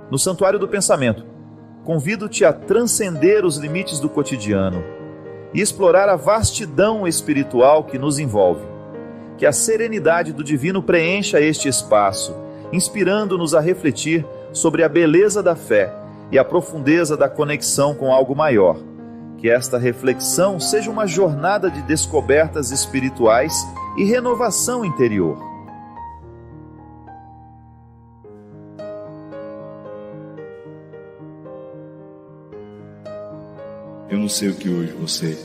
No Santuário do Pensamento, convido-te a transcender os limites do cotidiano e explorar a vastidão espiritual que nos envolve. Que a serenidade do divino preencha este espaço, inspirando-nos a refletir sobre a beleza da fé e a profundeza da conexão com algo maior. Que esta reflexão seja uma jornada de descobertas espirituais e renovação interior. Eu não sei o que hoje você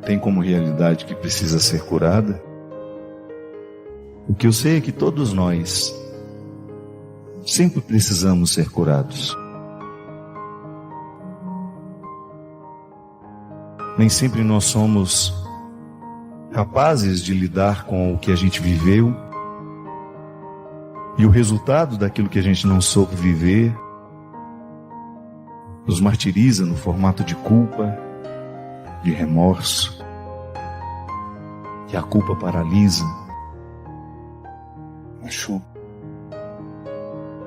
tem como realidade que precisa ser curada. O que eu sei é que todos nós sempre precisamos ser curados. Nem sempre nós somos capazes de lidar com o que a gente viveu e o resultado daquilo que a gente não soube viver nos martiriza no formato de culpa, de remorso, que a culpa paralisa, machuca.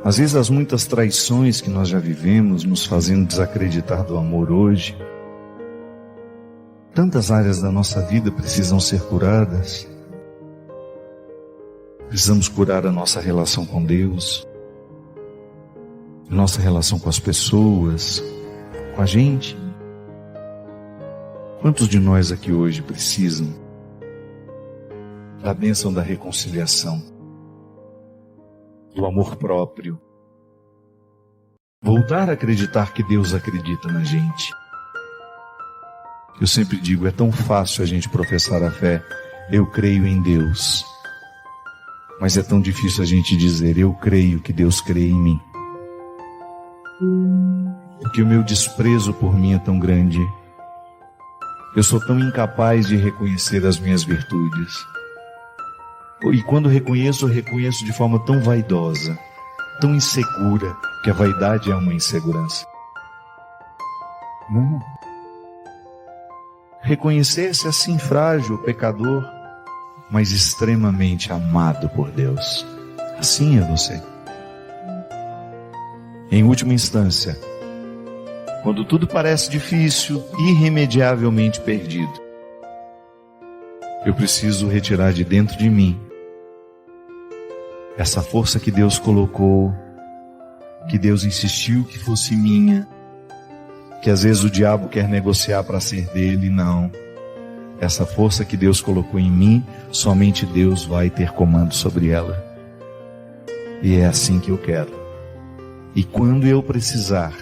Às vezes as muitas traições que nós já vivemos nos fazendo desacreditar do amor hoje. Tantas áreas da nossa vida precisam ser curadas. Precisamos curar a nossa relação com Deus, nossa relação com as pessoas, com a gente. Quantos de nós aqui hoje precisam da bênção da reconciliação, do amor próprio, voltar a acreditar que Deus acredita na gente? Eu sempre digo, é tão fácil a gente professar a fé, eu creio em Deus, mas é tão difícil a gente dizer, eu creio que Deus crê em mim. Porque o meu desprezo por mim é tão grande. Eu sou tão incapaz de reconhecer as minhas virtudes. E quando reconheço, eu reconheço de forma tão vaidosa, tão insegura, que a vaidade é uma insegurança. Não. Reconhecer-se assim frágil, pecador, mas extremamente amado por Deus. Assim é você. Em última instância, quando tudo parece difícil, irremediavelmente perdido, eu preciso retirar de dentro de mim essa força que Deus colocou, que Deus insistiu que fosse minha, que às vezes o diabo quer negociar para ser dele. Não. Essa força que Deus colocou em mim, somente Deus vai ter comando sobre ela. E é assim que eu quero. E quando eu precisar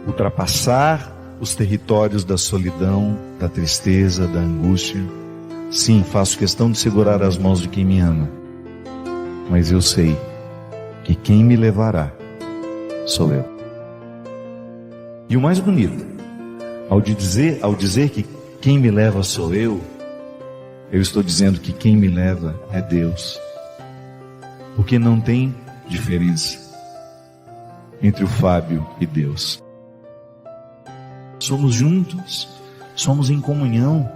ultrapassar os territórios da solidão, da tristeza, da angústia, sim, faço questão de segurar as mãos de quem me ama. Mas eu sei que quem me levará sou eu. E o mais bonito, ao dizer que quem me leva sou eu estou dizendo que quem me leva é Deus. Porque não tem diferença entre o Fábio e Deus. Somos juntos, somos em comunhão,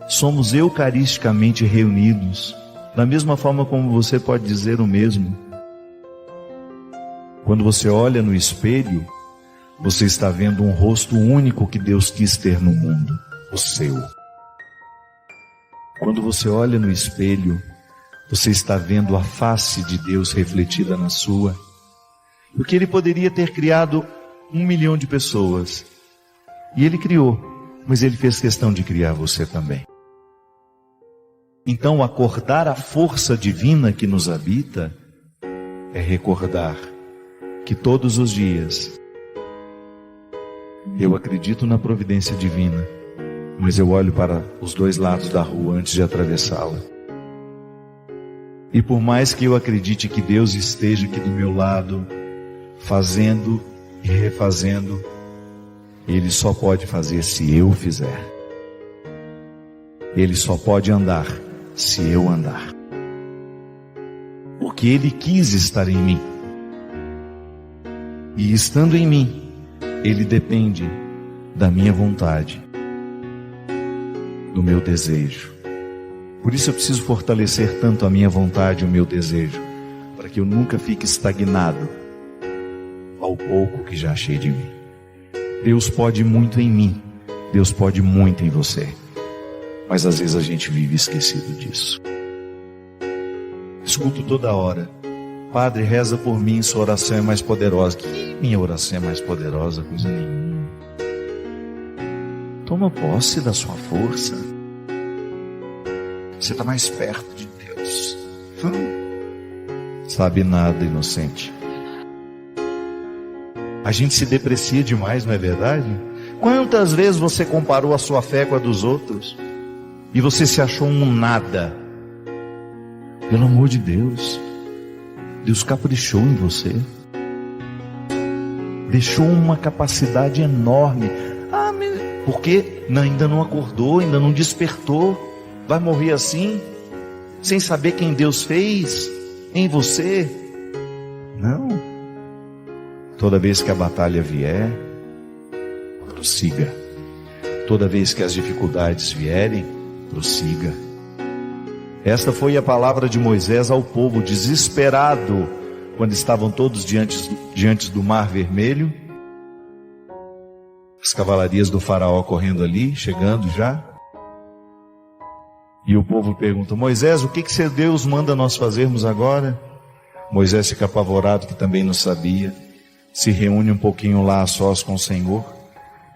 somos eucaristicamente reunidos, da mesma forma como você pode dizer o mesmo. Quando você olha no espelho, você está vendo um rosto único que Deus quis ter no mundo, o seu. Quando você olha no espelho, você está vendo a face de Deus refletida na sua. Porque Ele poderia ter criado 1 milhão de pessoas. E Ele criou, mas Ele fez questão de criar você também. Então, acordar a força divina que nos habita é recordar que todos os dias eu acredito na providência divina, mas eu olho para os dois lados da rua antes de atravessá-la. E por mais que eu acredite que Deus esteja aqui do meu lado, fazendo e refazendo, Ele só pode fazer se eu fizer. Ele só pode andar se eu andar. Porque Ele quis estar em mim. E estando em mim, Ele depende da minha vontade, do meu desejo. Por isso eu preciso fortalecer tanto a minha vontade e o meu desejo, para que eu nunca fique estagnado ao pouco que já achei de mim. Deus pode muito em mim, Deus pode muito em você, mas às vezes a gente vive esquecido disso. Escuto toda hora: Padre, reza por mim, sua oração é mais poderosa. Que minha oração é mais poderosa? Coisa nenhuma. Toma posse da sua força. Você está mais perto de Deus. Sabe nada, inocente. A gente se deprecia demais, não é verdade? Quantas vezes você comparou a sua fé com a dos outros e você se achou um nada? Pelo amor de Deus, Deus caprichou em você, deixou uma capacidade enorme. Porque ainda não acordou, ainda não despertou, vai morrer assim, sem saber quem Deus fez em você? Não. Toda vez que a batalha vier, prossiga. Toda vez que as dificuldades vierem, prossiga. Esta foi a palavra de Moisés ao povo desesperado, quando estavam todos diante do Mar Vermelho. As cavalarias do faraó correndo ali, chegando já. E o povo pergunta: Moisés, o que seu Deus manda nós fazermos agora? Moisés fica apavorado, que também não sabia. Se reúne um pouquinho lá a sós com o Senhor.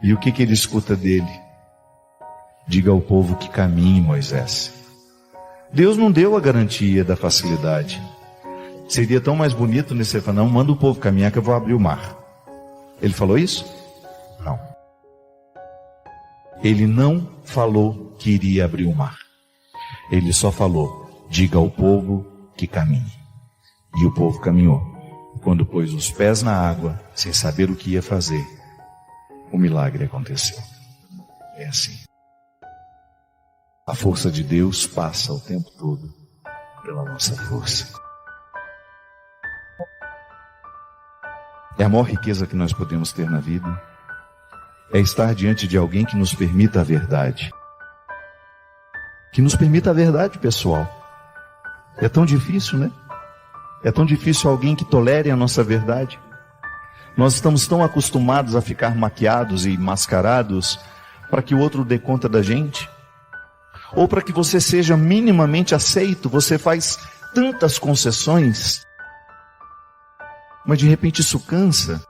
E o que ele escuta dele? Diga ao povo que caminhe, Moisés. Deus não deu a garantia da facilidade. Seria tão mais bonito nesse falar: não, manda o povo caminhar que eu vou abrir o mar. Ele falou isso? Não. Ele não falou que iria abrir o mar. Ele só falou: diga ao povo que caminhe. E o povo caminhou. Quando pôs os pés na água, sem saber o que ia fazer, o milagre aconteceu. É assim. A força de Deus passa o tempo todo pela nossa força. É a maior riqueza que nós podemos ter na vida. É estar diante de alguém que nos permita a verdade. Que nos permita a verdade, pessoal. É tão difícil, né? É tão difícil alguém que tolere a nossa verdade. Nós estamos tão acostumados a ficar maquiados e mascarados para que o outro dê conta da gente. Ou para que você seja minimamente aceito, você faz tantas concessões. Mas de repente isso cansa.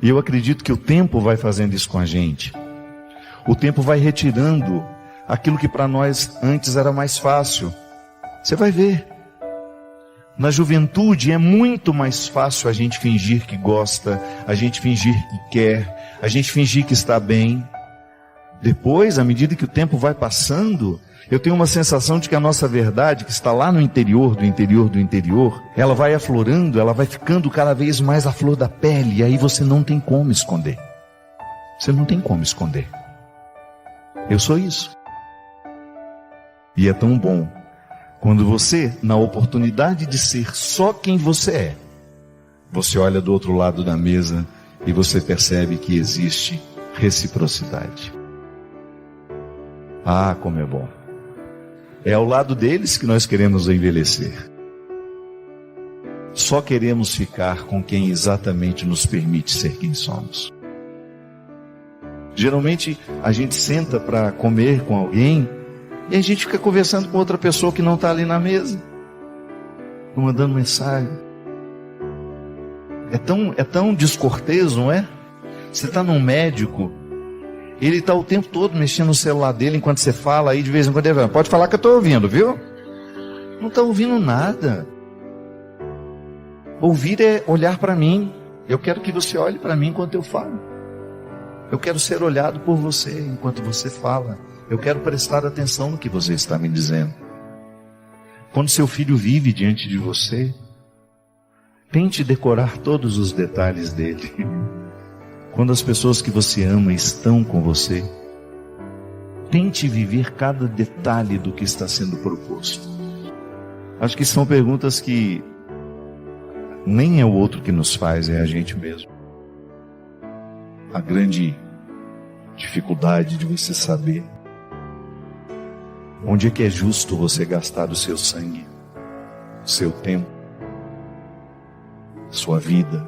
E eu acredito que o tempo vai fazendo isso com a gente. O tempo vai retirando aquilo que para nós antes era mais fácil. Você vai ver. Na juventude é muito mais fácil a gente fingir que gosta, a gente fingir que quer, a gente fingir que está bem. Depois, à medida que o tempo vai passando, eu tenho uma sensação de que a nossa verdade, que está lá no interior do interior do interior, ela vai aflorando, ela vai ficando cada vez mais à flor da pele, e aí você não tem como esconder. Você não tem como esconder. Eu sou isso. E é tão bom quando você, na oportunidade de ser só quem você é, você olha do outro lado da mesa e você percebe que existe reciprocidade. Ah, como é bom. É ao lado deles que nós queremos envelhecer. Só queremos ficar com quem exatamente nos permite ser quem somos. Geralmente a gente senta para comer com alguém e a gente fica conversando com outra pessoa que não está ali na mesa, mandando mensagem. É tão descortês, não é? Você está num médico, ele está o tempo todo mexendo no celular dele enquanto você fala, aí de vez em quando ele fala: pode falar que eu estou ouvindo, viu? Não está ouvindo nada. Ouvir é olhar para mim. Eu quero que você olhe para mim enquanto eu falo. Eu quero ser olhado por você enquanto você fala. Eu quero prestar atenção no que você está me dizendo. Quando seu filho vive diante de você, tente decorar todos os detalhes dele. Quando as pessoas que você ama estão com você, tente viver cada detalhe do que está sendo proposto. Acho que são perguntas que nem é o outro que nos faz, é a gente mesmo. A grande dificuldade de você saber onde é que é justo você gastar o seu sangue, seu tempo, sua vida,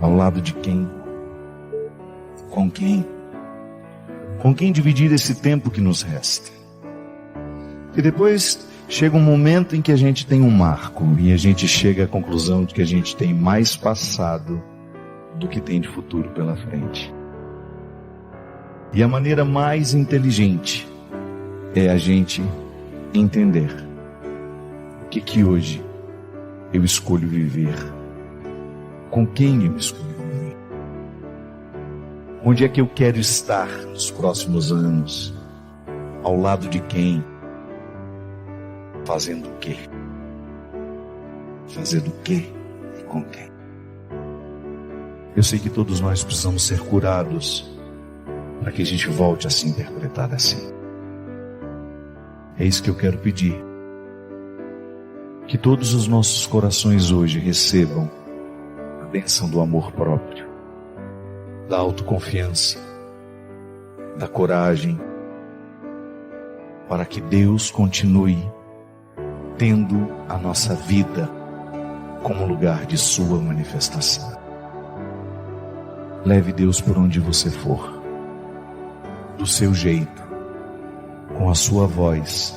ao lado de quem? Com quem? Com quem dividir esse tempo que nos resta? E depois chega um momento em que a gente tem um marco e a gente chega à conclusão de que a gente tem mais passado do que tem de futuro pela frente. E a maneira mais inteligente é a gente entender o que hoje eu escolho viver, com quem eu escolho viver, onde é que eu quero estar nos próximos anos, ao lado de quem, fazendo o quê? Fazendo o quê e com quem? Eu sei que todos nós precisamos ser curados para que a gente volte a se interpretar assim. É isso que eu quero pedir. Que todos os nossos corações hoje recebam a bênção do amor próprio, da autoconfiança, da coragem, para que Deus continue tendo a nossa vida como lugar de sua manifestação. Leve Deus por onde você for, do seu jeito, com a sua voz.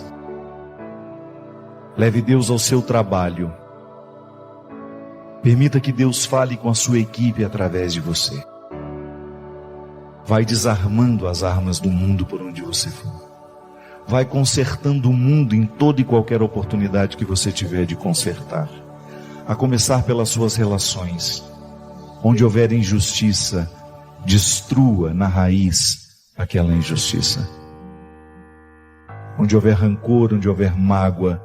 Leve Deus ao seu trabalho. Permita que Deus fale com a sua equipe através de você. Vai desarmando as armas do mundo por onde você for. Vai consertando o mundo em toda e qualquer oportunidade que você tiver de consertar. A começar pelas suas relações. Onde houver injustiça, destrua na raiz aquela injustiça. Onde houver rancor, onde houver mágoa,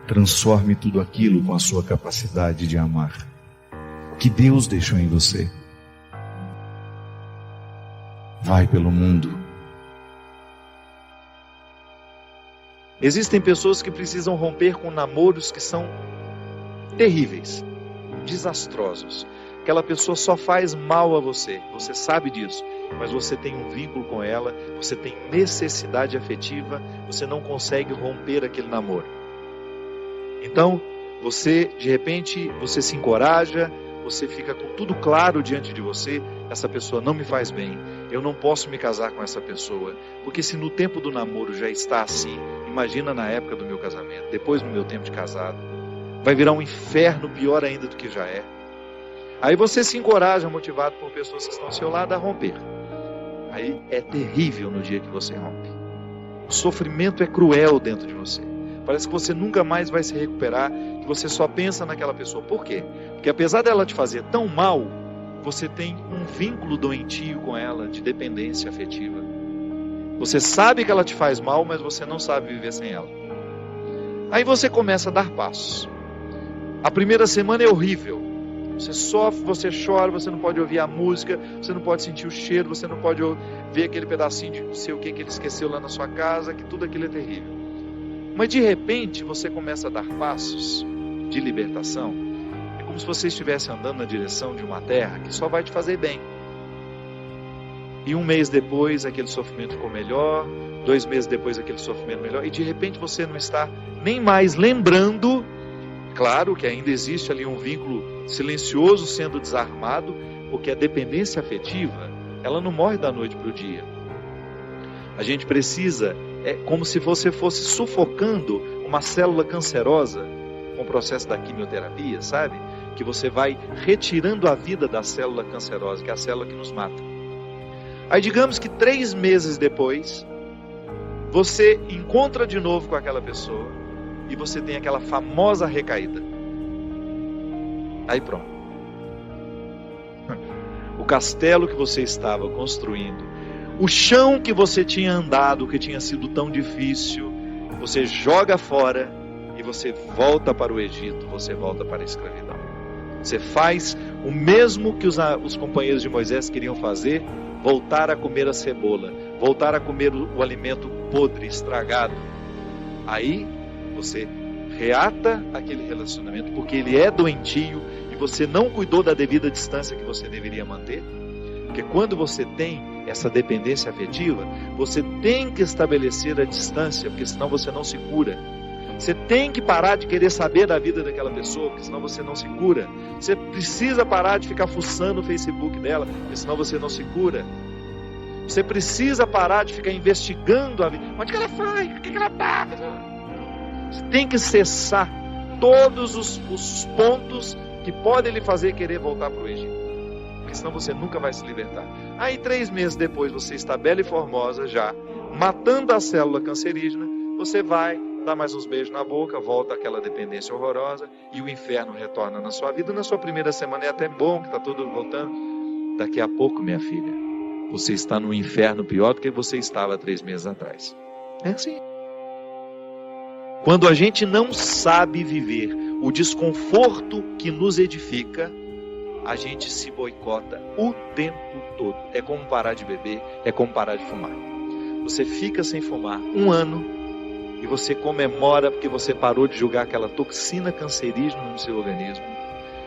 transforme tudo aquilo com a sua capacidade de amar, que Deus deixou em você. Vai pelo mundo. Existem pessoas que precisam romper com namoros que são terríveis, desastrosos. Aquela pessoa só faz mal a você, você sabe disso, mas você tem um vínculo com ela, você tem necessidade afetiva, você não consegue romper aquele namoro. Então, você, de repente, você se encoraja, você fica com tudo claro diante de você, essa pessoa não me faz bem, eu não posso me casar com essa pessoa, porque se no tempo do namoro já está assim, imagina na época do meu casamento, depois no meu tempo de casado, vai virar um inferno pior ainda do que já é. Aí você se encoraja, motivado por pessoas que estão ao seu lado, a romper. Aí é terrível no dia que você rompe. O sofrimento é cruel dentro de você. Parece que você nunca mais vai se recuperar, que você só pensa naquela pessoa. Por quê? Porque apesar dela te fazer tão mal, você tem um vínculo doentio com ela, de dependência afetiva. Você sabe que ela te faz mal, mas você não sabe viver sem ela. Aí você começa a dar passos. A primeira semana é horrível. Você sofre, você chora, você não pode ouvir a música, você não pode sentir o cheiro, você não pode ver aquele pedacinho de não sei o que ele esqueceu lá na sua casa, que tudo aquilo é terrível. Mas de repente você começa a dar passos de libertação. É como se você estivesse andando na direção de uma terra que só vai te fazer bem. E um mês depois aquele sofrimento ficou melhor, 2 meses depois aquele sofrimento melhor, e de repente você não está nem mais lembrando. Claro que ainda existe ali um vínculo silencioso sendo desarmado, porque a dependência afetiva, ela não morre da noite para o dia. A gente precisa, é como se você fosse sufocando uma célula cancerosa com o processo da quimioterapia, sabe? Que você vai retirando a vida da célula cancerosa, que é a célula que nos mata. Aí digamos que 3 meses depois, você encontra de novo com aquela pessoa, e você tem aquela famosa recaída. Aí pronto. O castelo que você estava construindo, o chão que você tinha andado, que tinha sido tão difícil, você joga fora e você volta para o Egito, você volta para a escravidão. Você faz o mesmo que os companheiros de Moisés queriam fazer, voltar a comer a cebola, voltar a comer o alimento podre, estragado. Aí você reata aquele relacionamento, porque ele é doentio e você não cuidou da devida distância que você deveria manter. Porque quando você tem essa dependência afetiva, você tem que estabelecer a distância, porque senão você não se cura. Você tem que parar de querer saber da vida daquela pessoa, porque senão você não se cura. Você precisa parar de ficar fuçando o Facebook dela, porque senão você não se cura. Você precisa parar de ficar investigando a vida. Onde que ela foi? O que ela está? Você tem que cessar todos os pontos que podem lhe fazer querer voltar para o Egito. Porque senão você nunca vai se libertar. Aí 3 meses depois você está bela e formosa já, matando a célula cancerígena, você vai dar mais uns beijos na boca, volta àquela dependência horrorosa e o inferno retorna na sua vida. Na sua primeira semana é até bom que está tudo voltando. Daqui a pouco, minha filha, você está no inferno pior do que você estava 3 meses atrás. É assim. Quando a gente não sabe viver o desconforto que nos edifica, a gente se boicota o tempo todo. É como parar de beber, é como parar de fumar. Você fica sem fumar 1 ano e você comemora porque você parou de jogar aquela toxina cancerígena no seu organismo,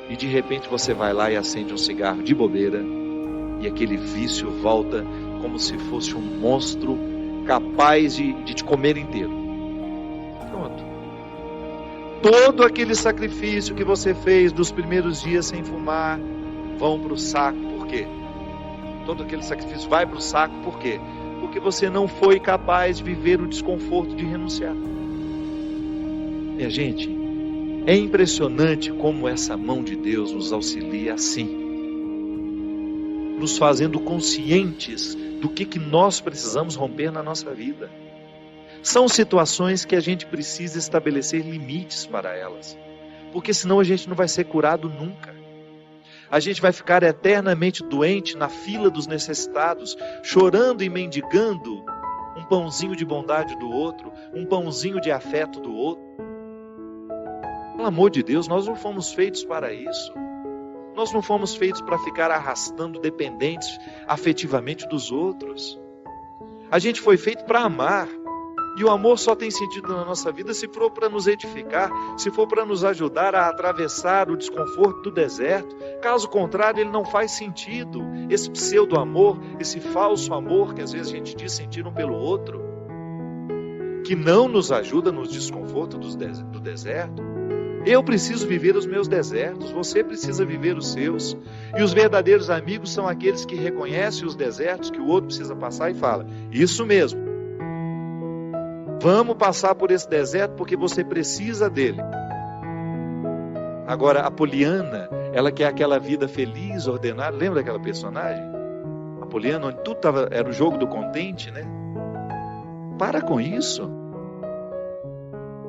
e de repente você vai lá e acende um cigarro de bobeira e aquele vício volta como se fosse um monstro capaz de te comer inteiro. Pronto. Todo aquele sacrifício que você fez dos primeiros dias sem fumar vão para o saco. Por quê? Todo aquele sacrifício vai para o saco. Por quê? Porque você não foi capaz de viver o desconforto de renunciar. Minha gente, é impressionante como essa mão de Deus nos auxilia assim, nos fazendo conscientes do que nós precisamos romper na nossa vida. São situações que a gente precisa estabelecer limites para elas, porque senão a gente não vai ser curado nunca. A gente vai ficar eternamente doente na fila dos necessitados, chorando e mendigando um pãozinho de bondade do outro, um pãozinho de afeto do outro. Pelo amor de Deus, nós não fomos feitos para isso. Nós não fomos feitos para ficar arrastando dependentes afetivamente dos outros. A gente foi feito para amar. E o amor só tem sentido na nossa vida se for para nos edificar, se for para nos ajudar a atravessar o desconforto do deserto. Caso contrário, ele não faz sentido. Esse pseudo-amor, esse falso amor que às vezes a gente diz sentir um pelo outro, que não nos ajuda nos desconfortos do deserto. Eu preciso viver os meus desertos, você precisa viver os seus. E os verdadeiros amigos são aqueles que reconhecem os desertos que o outro precisa passar e fala: isso mesmo. Vamos passar por esse deserto porque você precisa dele. Agora, a Poliana, ela quer aquela vida feliz, ordenada. Lembra daquela personagem? A Poliana, onde tudo era o jogo do contente, né? Para com isso.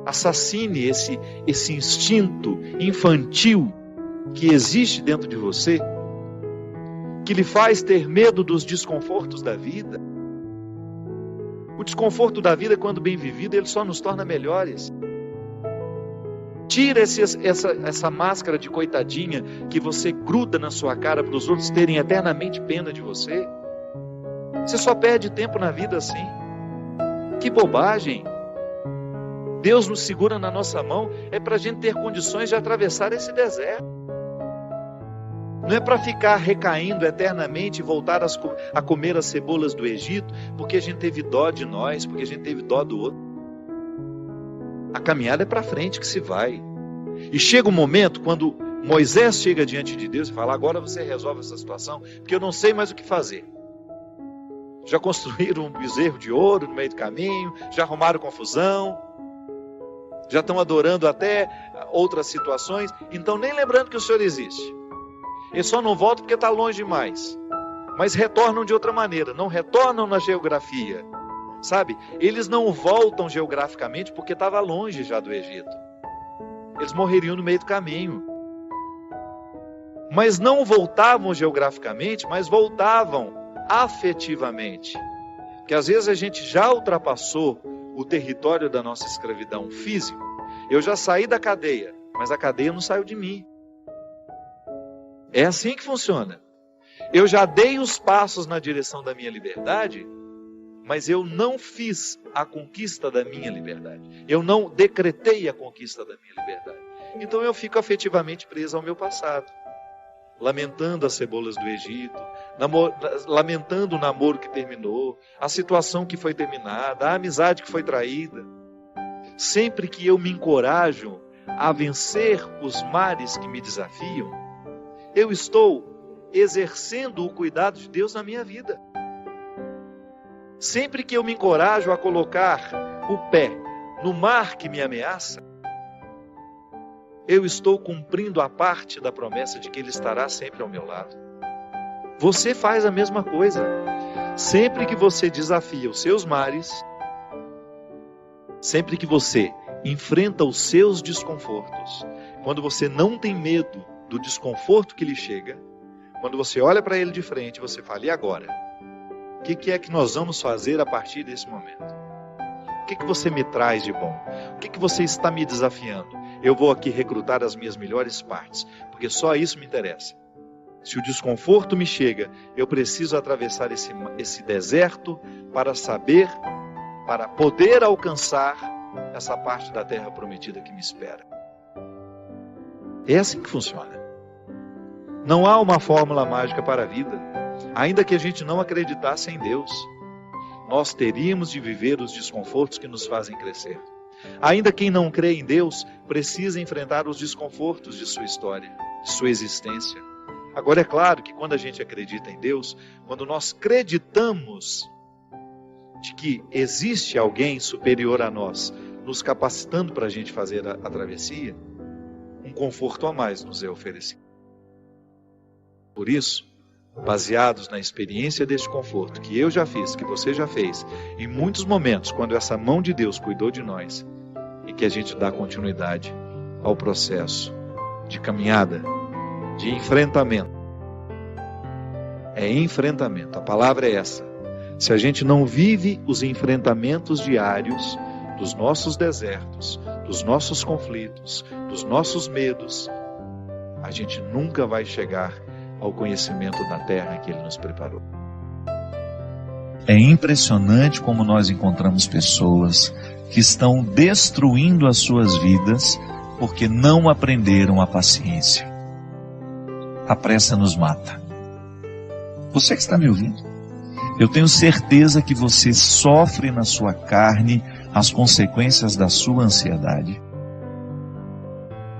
Assassine esse instinto infantil que existe dentro de você, que lhe faz ter medo dos desconfortos da vida. O desconforto da vida, quando bem vivido, ele só nos torna melhores. Tira essa máscara de coitadinha que você gruda na sua cara para os outros terem eternamente pena de você. Você só perde tempo na vida assim. Que bobagem! Deus nos segura na nossa mão é para a gente ter condições de atravessar esse deserto. Não é para ficar recaindo eternamente e voltar a comer as cebolas do Egito, porque a gente teve dó de nós, porque a gente teve dó do outro. A caminhada é para frente que se vai. E chega um momento quando Moisés chega diante de Deus e fala: agora você resolve essa situação, porque eu não sei mais o que fazer. Já construíram um bezerro de ouro no meio do caminho, já arrumaram confusão, já estão adorando até outras situações, então nem lembrando que o Senhor existe. Eles só não voltam porque está longe demais. Mas retornam de outra maneira. Não retornam na geografia. Sabe? Eles não voltam geograficamente porque estava longe já do Egito. Eles morreriam no meio do caminho. Mas não voltavam geograficamente, mas voltavam afetivamente. Porque às vezes a gente já ultrapassou o território da nossa escravidão física. Eu já saí da cadeia, mas a cadeia não saiu de mim. É assim que funciona. Eu já dei os passos na direção da minha liberdade, mas eu não fiz a conquista da minha liberdade. Eu não decretei a conquista da minha liberdade. Então eu fico afetivamente preso ao meu passado, lamentando as cebolas do Egito, lamentando o namoro que terminou, a situação que foi terminada, a amizade que foi traída. sempre que eu me encorajo a vencer os mares que me desafiam, eu estou exercendo o cuidado de Deus na minha vida. Sempre que eu me encorajo a colocar o pé no mar que me ameaça, eu estou cumprindo a parte da promessa de que Ele estará sempre ao meu lado. Você faz a mesma coisa. Sempre que você desafia os seus mares, sempre que você enfrenta os seus desconfortos, quando você não tem medo do desconforto que lhe chega, quando você olha para ele de frente, você fala: e agora? O que é que nós vamos fazer a partir desse momento? O que você me traz de bom? O que você está me desafiando? Eu vou aqui recrutar as minhas melhores partes, porque só isso me interessa. Se o desconforto me chega, eu preciso atravessar esse deserto para poder alcançar essa parte da terra prometida que me espera. É assim que funciona. Não há uma fórmula mágica para a vida. Ainda que a gente não acreditasse em Deus, nós teríamos de viver os desconfortos que nos fazem crescer. Ainda quem não crê em Deus precisa enfrentar os desconfortos de sua história, de sua existência. Agora, é claro que quando a gente acredita em Deus, quando nós acreditamos de que existe alguém superior a nós, nos capacitando para a gente fazer a travessia, um conforto a mais nos é oferecido. Por isso, baseados na experiência deste conforto que eu já fiz, que você já fez, em muitos momentos, quando essa mão de Deus cuidou de nós, e que a gente dá continuidade ao processo de caminhada, de enfrentamento. É enfrentamento, a palavra é essa. Se a gente não vive os enfrentamentos diários dos nossos desertos, dos nossos conflitos, dos nossos medos, a gente nunca vai chegar ao conhecimento da terra que Ele nos preparou. É impressionante como nós encontramos pessoas que estão destruindo as suas vidas porque não aprenderam a paciência. A pressa nos mata. Você que está me ouvindo, eu tenho certeza que você sofre na sua carne as consequências da sua ansiedade.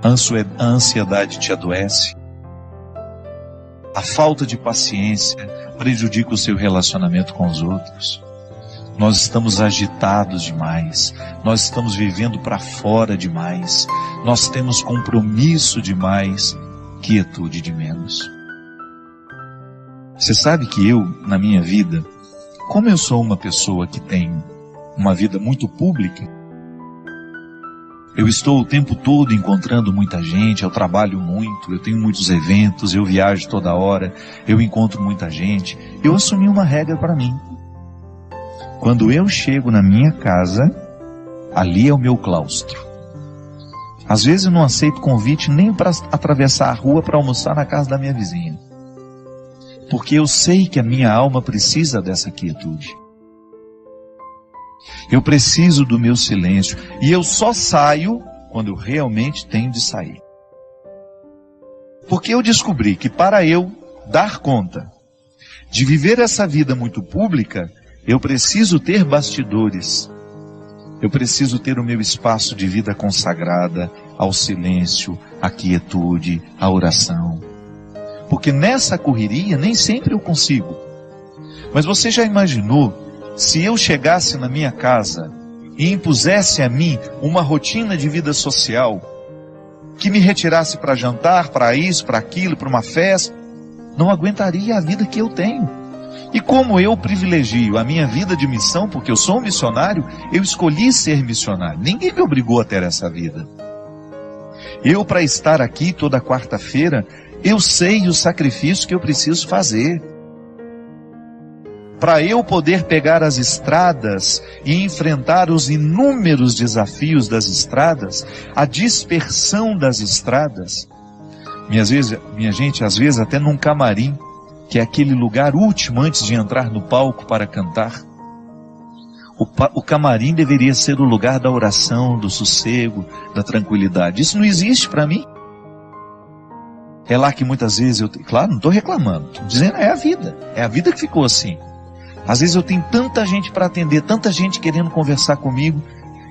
A ansiedade te adoece. A falta de paciência prejudica o seu relacionamento com os outros. Nós estamos agitados demais. Nós estamos vivendo para fora demais. Nós temos compromisso demais, quietude de menos. Você sabe que eu, na minha vida, como eu sou uma pessoa que tem uma vida muito pública, eu estou o tempo todo encontrando muita gente, eu trabalho muito, eu tenho muitos eventos, eu viajo toda hora, eu encontro muita gente. Eu assumi uma regra para mim. Quando eu chego na minha casa, ali é o meu claustro. Às vezes eu não aceito convite nem para atravessar a rua para almoçar na casa da minha vizinha. Porque eu sei que a minha alma precisa dessa quietude. Eu preciso do meu silêncio. E eu só saio quando eu realmente tenho de sair. Porque eu descobri que para eu dar conta de viver essa vida muito pública, eu preciso ter bastidores. Eu preciso ter o meu espaço de vida consagrada ao silêncio, à quietude, à oração. Porque nessa correria nem sempre eu consigo. Mas você já imaginou se eu chegasse na minha casa e impusesse a mim uma rotina de vida social que me retirasse para jantar, para isso, para aquilo, para uma festa? Não aguentaria a vida que eu tenho. E como eu privilegio a minha vida de missão, porque eu sou um missionário, eu escolhi ser missionário. Ninguém me obrigou a ter essa vida. Eu, para estar aqui toda quarta-feira, eu sei o sacrifício que eu preciso fazer. Para eu poder pegar as estradas e enfrentar os inúmeros desafios das estradas, a dispersão das estradas. Minha gente, às vezes até num camarim, que é aquele lugar último antes de entrar no palco para cantar. O camarim deveria ser o lugar da oração, do sossego, da tranquilidade. Isso não existe para mim. É lá que muitas vezes claro, não estou reclamando, estou dizendo é a vida que ficou assim. Às vezes eu tenho tanta gente para atender, tanta gente querendo conversar comigo,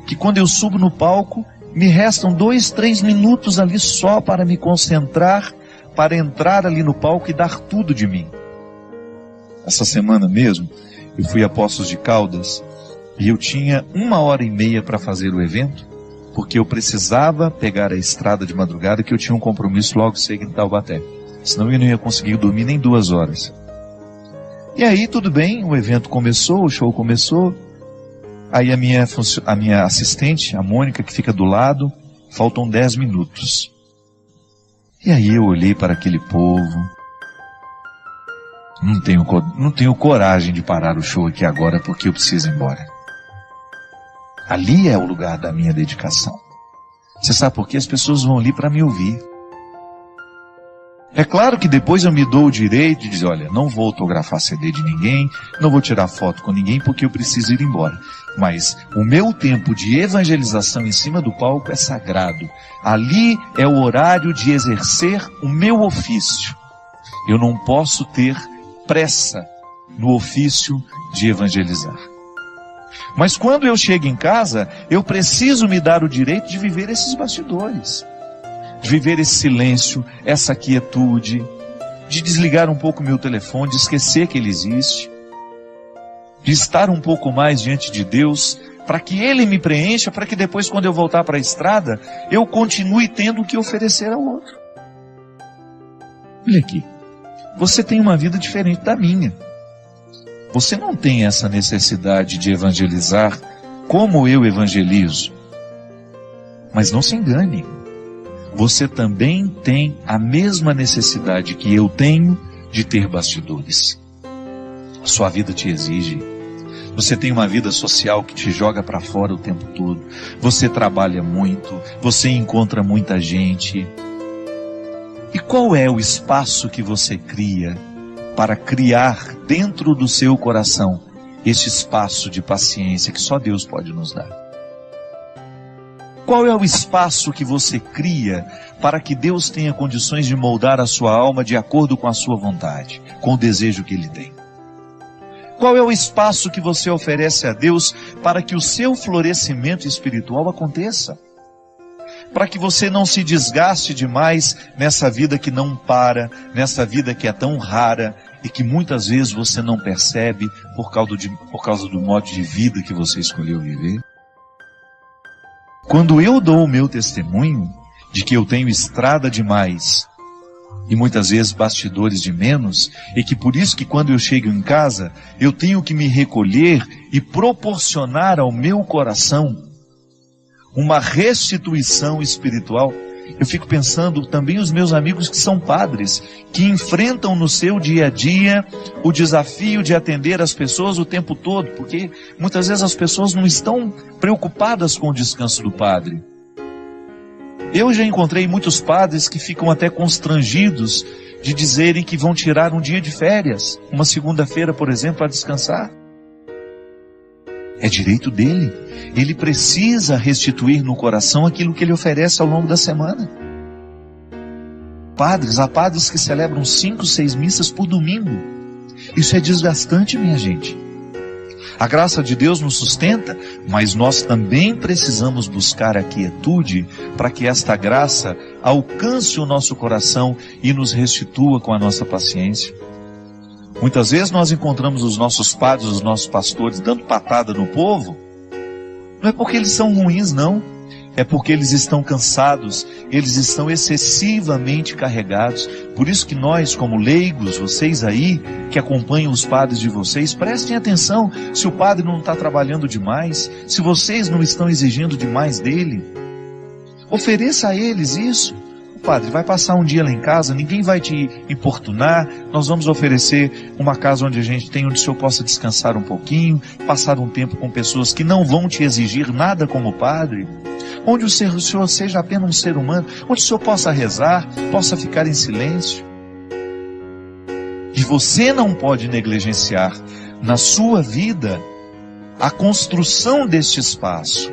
que quando eu subo no palco, me restam 2, 3 minutos ali só para me concentrar, para entrar ali no palco e dar tudo de mim. Essa semana mesmo, eu fui a Poços de Caldas e eu tinha 1h30 para fazer o evento, porque eu precisava pegar a estrada de madrugada, que eu tinha um compromisso logo cedo em Taubaté. Senão eu não ia conseguir dormir nem 2 horas. E aí, tudo bem, o evento começou, o show começou. Aí a minha assistente, a Mônica, que fica do lado, faltam 10 minutos. E aí eu olhei para aquele povo. Não tenho coragem de parar o show aqui agora, porque eu preciso ir embora. Ali é o lugar da minha dedicação. Você sabe por quê? As pessoas vão ali para me ouvir. É claro que depois eu me dou o direito de dizer, olha, não vou autografar CD de ninguém, não vou tirar foto com ninguém porque eu preciso ir embora. Mas o meu tempo de evangelização em cima do palco é sagrado. Ali é o horário de exercer o meu ofício. Eu não posso ter pressa no ofício de evangelizar. Mas quando eu chego em casa, eu preciso me dar o direito de viver esses bastidores. De viver esse silêncio, essa quietude, de desligar um pouco meu telefone, de esquecer que ele existe, de estar um pouco mais diante de Deus, para que Ele me preencha, para que depois, quando eu voltar para a estrada, eu continue tendo o que oferecer ao outro. Olha aqui, você tem uma vida diferente da minha. Você não tem essa necessidade de evangelizar como eu evangelizo. Mas não se engane. Você também tem a mesma necessidade que eu tenho de ter bastidores. A sua vida te exige. Você tem uma vida social que te joga para fora o tempo todo. Você trabalha muito, você encontra muita gente. E qual é o espaço que você cria para criar dentro do seu coração esse espaço de paciência que só Deus pode nos dar? Qual é o espaço que você cria para que Deus tenha condições de moldar a sua alma de acordo com a sua vontade, com o desejo que Ele tem? Qual é o espaço que você oferece a Deus para que o seu florescimento espiritual aconteça? Para que você não se desgaste demais nessa vida que não para, nessa vida que é tão rara e que muitas vezes você não percebe por causa do modo de vida que você escolheu viver? Quando eu dou o meu testemunho de que eu tenho estrada demais e muitas vezes bastidores de menos, e que por isso que quando eu chego em casa, eu tenho que me recolher e proporcionar ao meu coração uma restituição espiritual, eu fico pensando também os meus amigos que são padres, que enfrentam no seu dia a dia o desafio de atender as pessoas o tempo todo, porque muitas vezes as pessoas não estão preocupadas com o descanso do padre. Eu já encontrei muitos padres que ficam até constrangidos de dizerem que vão tirar um dia de férias, uma segunda-feira, por exemplo, para descansar. É direito dele. Ele precisa restituir no coração aquilo que ele oferece ao longo da semana. Há padres que celebram 5, 6 missas por domingo. Isso é desgastante, minha gente. A graça de Deus nos sustenta, mas nós também precisamos buscar a quietude para que esta graça alcance o nosso coração e nos restitua com a nossa paciência. Muitas vezes nós encontramos os nossos padres, os nossos pastores dando patada no povo. Não é porque eles são ruins, não. É porque eles estão cansados, eles estão excessivamente carregados. Por isso que nós, como leigos, vocês aí, que acompanham os padres de vocês, prestem atenção se o padre não está trabalhando demais, se vocês não estão exigindo demais dele. Ofereça a eles isso. Padre, vai passar um dia lá em casa, ninguém vai te importunar, nós vamos oferecer uma casa onde o senhor possa descansar um pouquinho, passar um tempo com pessoas que não vão te exigir nada como padre, onde o senhor seja apenas um ser humano, onde o senhor possa rezar, possa ficar em silêncio. E você não pode negligenciar na sua vida a construção deste espaço.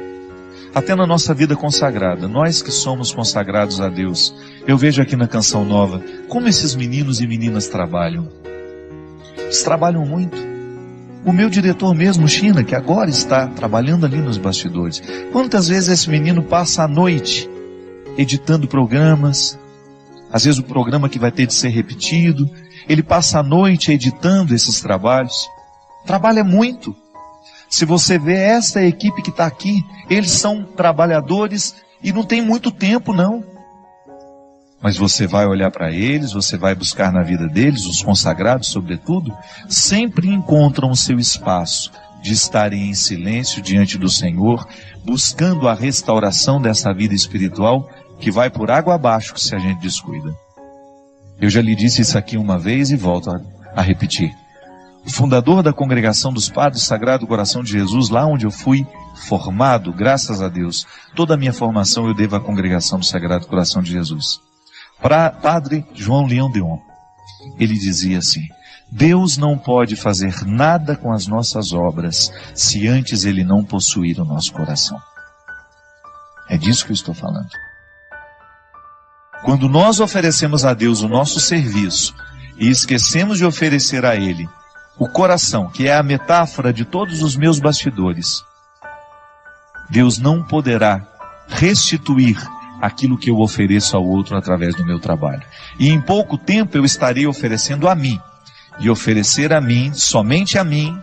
Até na nossa vida consagrada, nós que somos consagrados a Deus, eu vejo aqui na Canção Nova, como esses meninos e meninas trabalham. Eles trabalham muito. O meu diretor mesmo, China, que agora está trabalhando ali nos bastidores. Quantas vezes esse menino passa a noite editando programas, às vezes o programa que vai ter de ser repetido, ele passa a noite editando esses trabalhos. Trabalha muito. Se você vê esta equipe que está aqui, eles são trabalhadores e não tem muito tempo não. Mas você vai olhar para eles, você vai buscar na vida deles, os consagrados sobretudo, sempre encontram o seu espaço de estarem em silêncio diante do Senhor, buscando a restauração dessa vida espiritual que vai por água abaixo se a gente descuida. Eu já lhe disse isso aqui uma vez e volto a repetir. O fundador da Congregação dos Padres Sagrado Coração de Jesus, lá onde eu fui formado, graças a Deus, toda a minha formação eu devo à Congregação do Sagrado Coração de Jesus. Padre João Leão Deon, ele dizia assim: Deus não pode fazer nada com as nossas obras se antes Ele não possuir o nosso coração. É disso que eu estou falando. Quando nós oferecemos a Deus o nosso serviço e esquecemos de oferecer a Ele o coração, que é a metáfora de todos os meus bastidores, Deus não poderá restituir aquilo que eu ofereço ao outro através do meu trabalho. E em pouco tempo eu estarei oferecendo a mim. E oferecer a mim, somente a mim,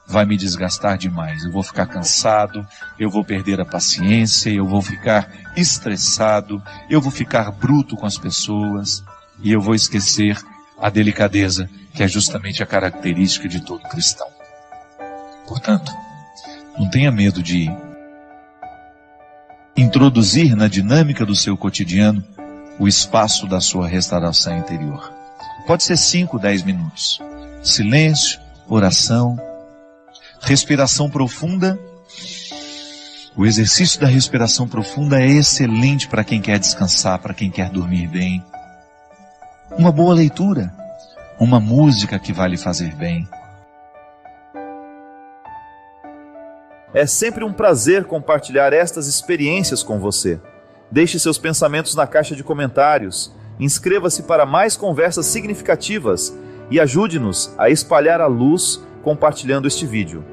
vai me desgastar demais. Eu vou ficar cansado, eu vou perder a paciência, eu vou ficar estressado, eu vou ficar bruto com as pessoas e eu vou esquecer a delicadeza, que é justamente a característica de todo cristão. Portanto, não tenha medo de introduzir na dinâmica do seu cotidiano o espaço da sua restauração interior. Pode ser 5, 10 minutos. Silêncio, oração, respiração profunda. O exercício da respiração profunda é excelente para quem quer descansar, para quem quer dormir bem. Uma boa leitura, uma música que vai lhe fazer bem. É sempre um prazer compartilhar estas experiências com você. Deixe seus pensamentos na caixa de comentários, inscreva-se para mais conversas significativas e ajude-nos a espalhar a luz compartilhando este vídeo.